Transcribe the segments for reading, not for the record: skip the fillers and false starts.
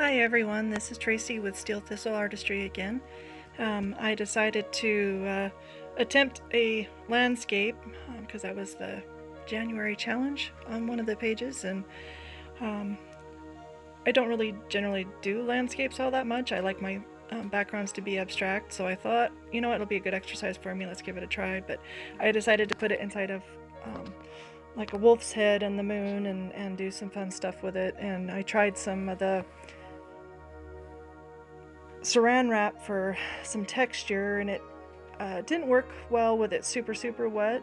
Hi everyone, this is Tracy with Steel Thistle Artistry again. I decided to attempt a landscape because that was the January challenge on one of the pages, and I don't really generally do landscapes all that much. I like my backgrounds to be abstract, so I thought, you know what, it'll be a good exercise for me, let's give it a try. But I decided to put it inside of like a wolf's head and the moon and do some fun stuff with it, and I tried some of the saran wrap for some texture, and it didn't work well with it super wet,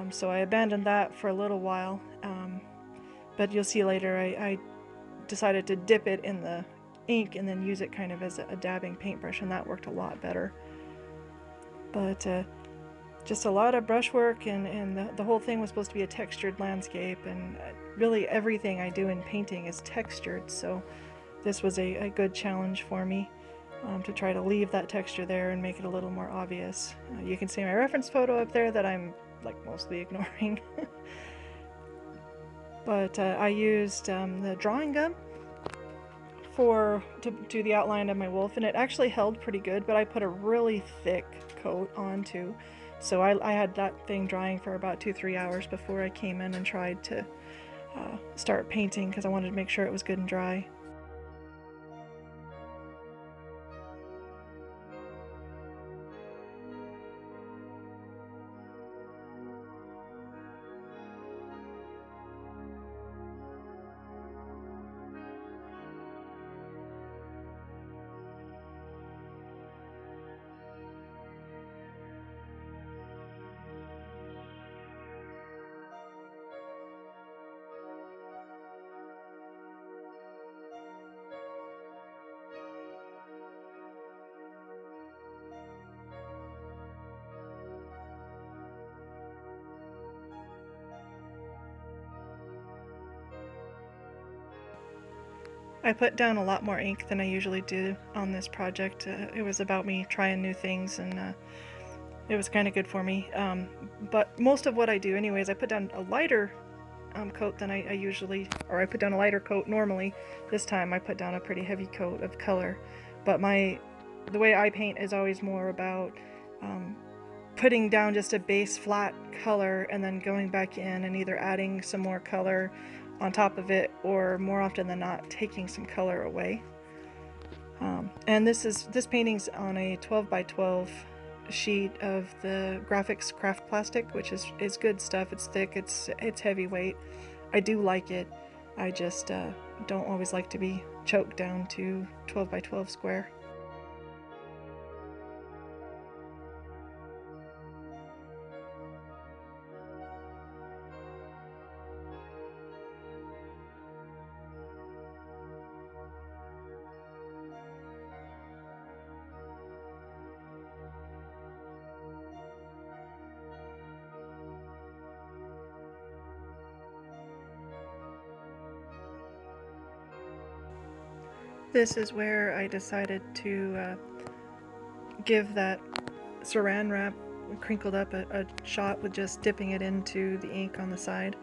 so I abandoned that for a little while, but you'll see later I decided to dip it in the ink and then use it kind of as a dabbing paintbrush, and that worked a lot better. But just a lot of brushwork, and the whole thing was supposed to be a textured landscape, and really everything I do in painting is textured, so this was a good challenge for me. To try to leave that texture there and make it a little more obvious. You can see my reference photo up there that I'm like mostly ignoring. But I used the drawing gum to do the outline of my wolf, and it actually held pretty good, but I put a really thick coat on too. So I had that thing drying for about 2-3 hours before I came in and tried to start painting, because I wanted to make sure it was good and dry. I put down a lot more ink than I usually do on this project. It was about me trying new things, and it was kind of good for me. But most of what I do anyways, I put down a lighter coat than I usually, or I put down a lighter coat normally. This time I put down a pretty heavy coat of color. But the way I paint is always more about putting down just a base flat color and then going back in and either adding some more color on top of it, or more often than not taking some color away. And this painting's on a 12 by 12 sheet of the graphics craft plastic, which is good stuff. It's thick, it's heavyweight. I do like it. I just don't always like to be choked down to 12 by 12 square. This is where I decided to give that saran wrap crinkled up a shot with just dipping it into the ink on the side.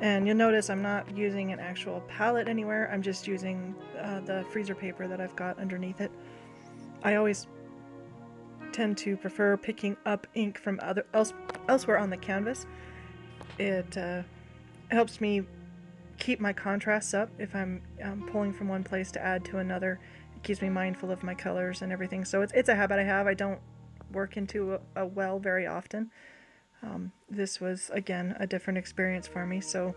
And you'll notice I'm not using an actual palette anywhere, I'm just using the freezer paper that I've got underneath it. I always tend to prefer picking up ink from elsewhere on the canvas. It helps me keep my contrasts up if I'm pulling from one place to add to another. It keeps me mindful of my colors and everything. So it's a habit I have. I don't work into a well very often. This was, again, a different experience for me. So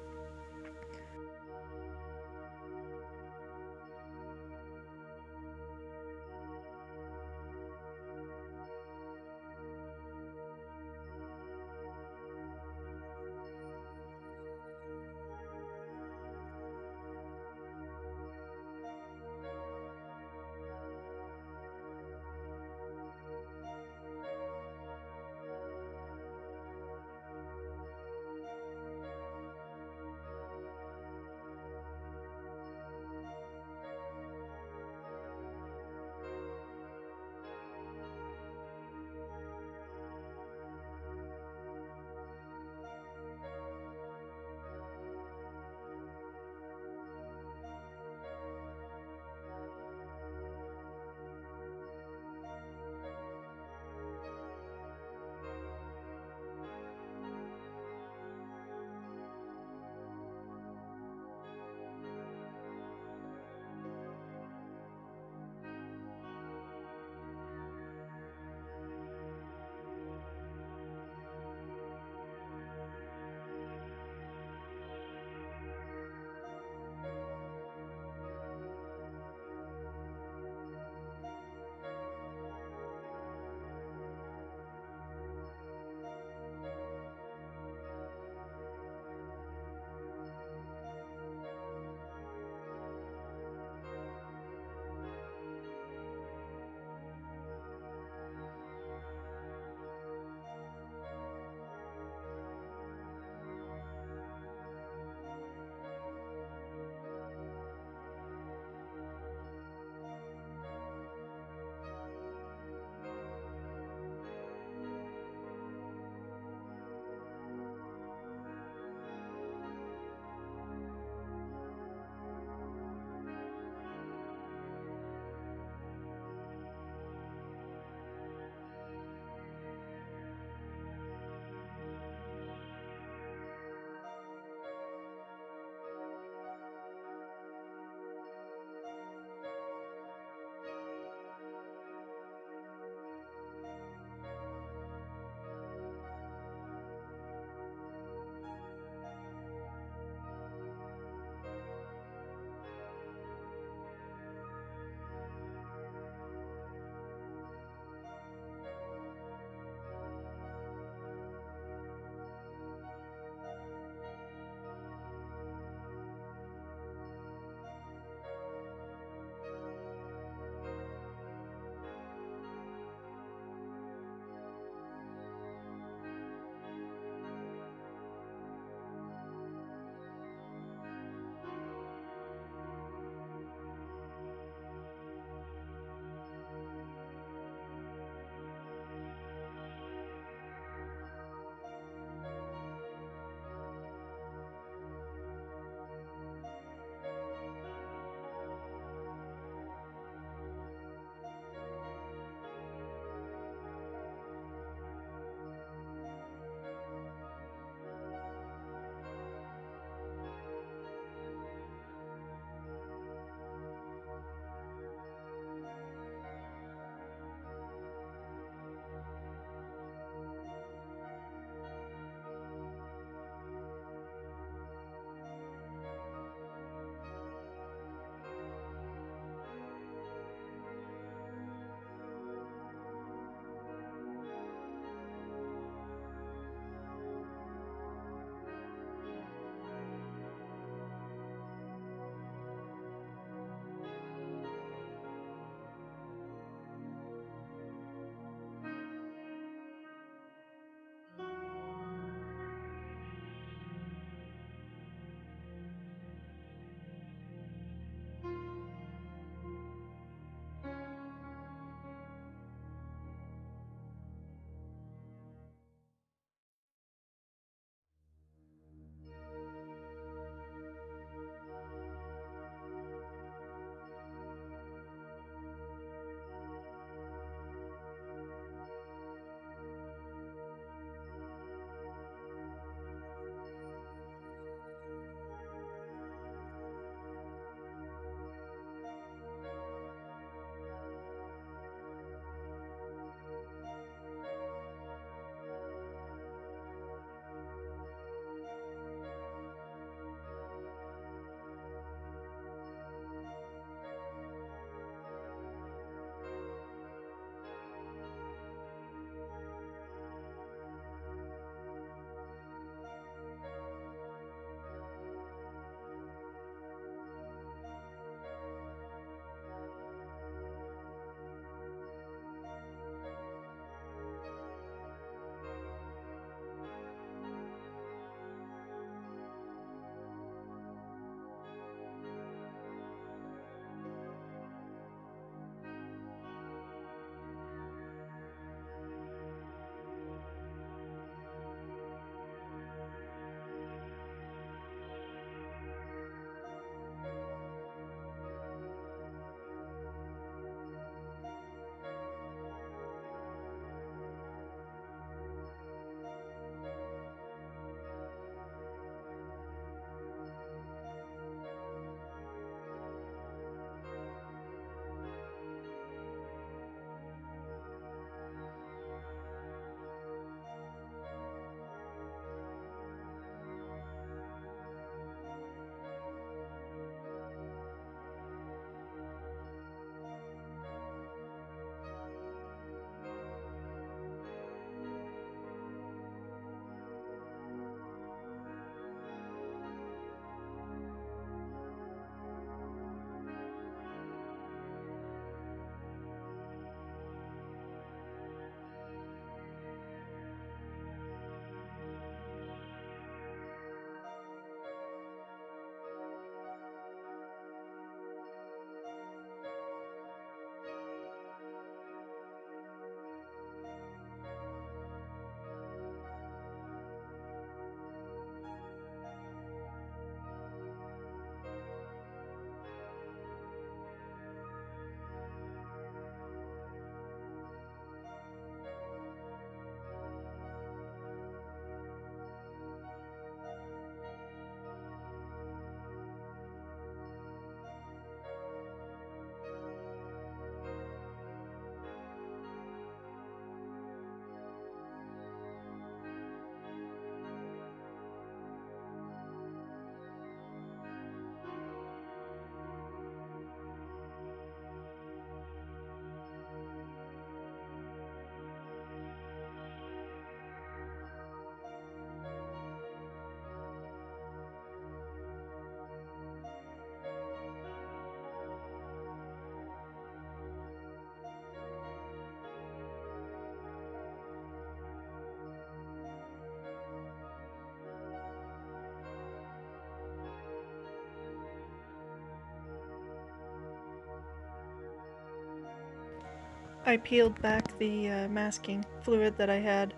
I peeled back the masking fluid that I had,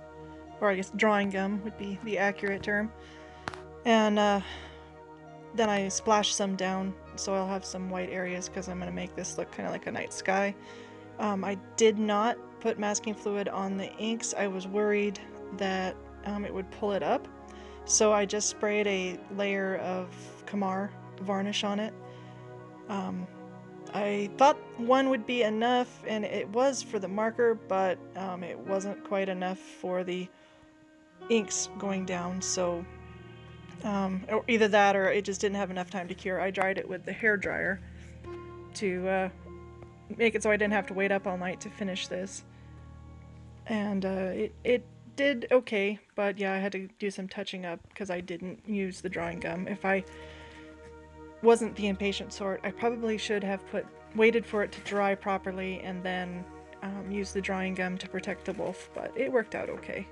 or I guess drawing gum would be the accurate term, and then I splashed some down so I'll have some white areas because I'm going to make this look kind of like a night sky. I did not put masking fluid on the inks. I was worried that it would pull it up, so I just sprayed a layer of Kamar varnish on it. I thought one would be enough, and it was for the marker, but it wasn't quite enough for the inks going down, so or either that or it just didn't have enough time to cure. I dried it with the hair dryer to make it so I didn't have to wait up all night to finish this, and it did okay, but yeah, I had to do some touching up because I didn't use the drawing gum. If I wasn't the impatient sort, I probably should have waited for it to dry properly and then used the drawing gum to protect the wolf, but it worked out okay.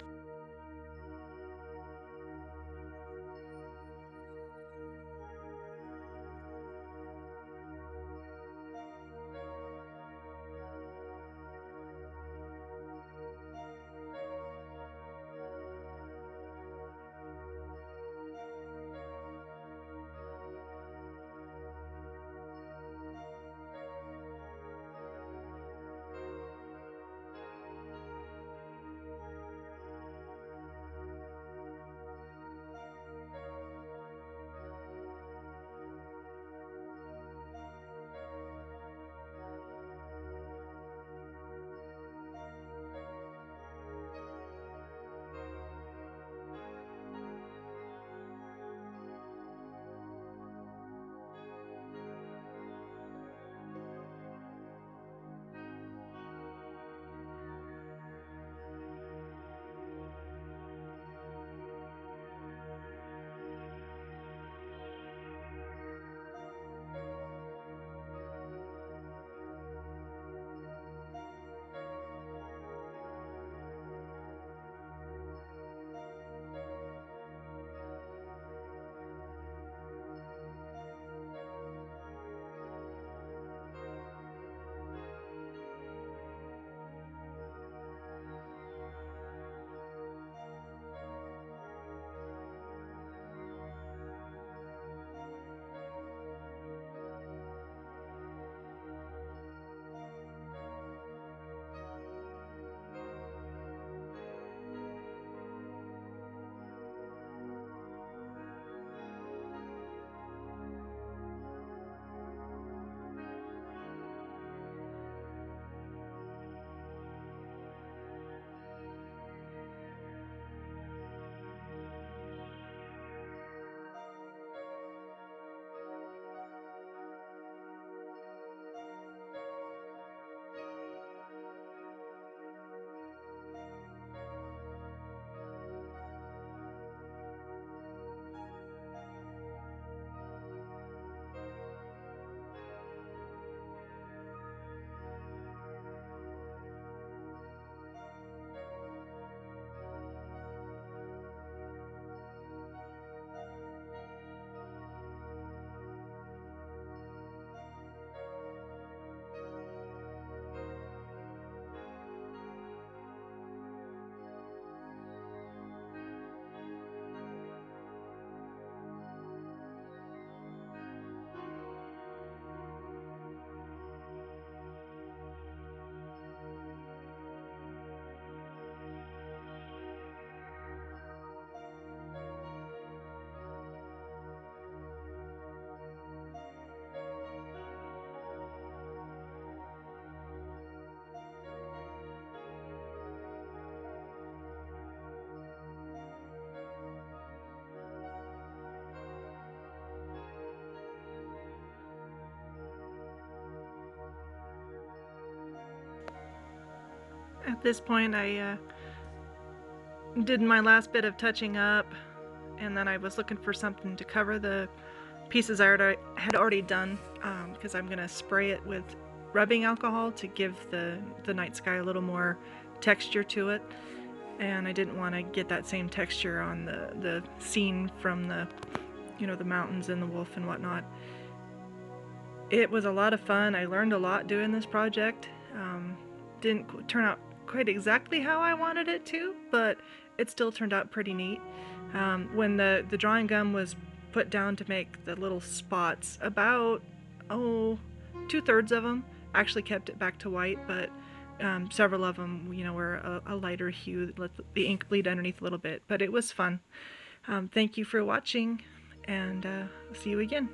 At this point, I did my last bit of touching up, and then I was looking for something to cover the pieces I had already done, because I'm going to spray it with rubbing alcohol to give the night sky a little more texture to it, and I didn't want to get that same texture on the scene from the mountains and the wolf and whatnot. It was a lot of fun. I learned a lot doing this project. didn't turn out quite exactly how I wanted it to, but it still turned out pretty neat. When the drawing gum was put down to make the little spots, about, oh, 2/3 of them actually kept it back to white, but several of them, were a lighter hue that let the ink bleed underneath a little bit. But it was fun. Thank you for watching, and see you again.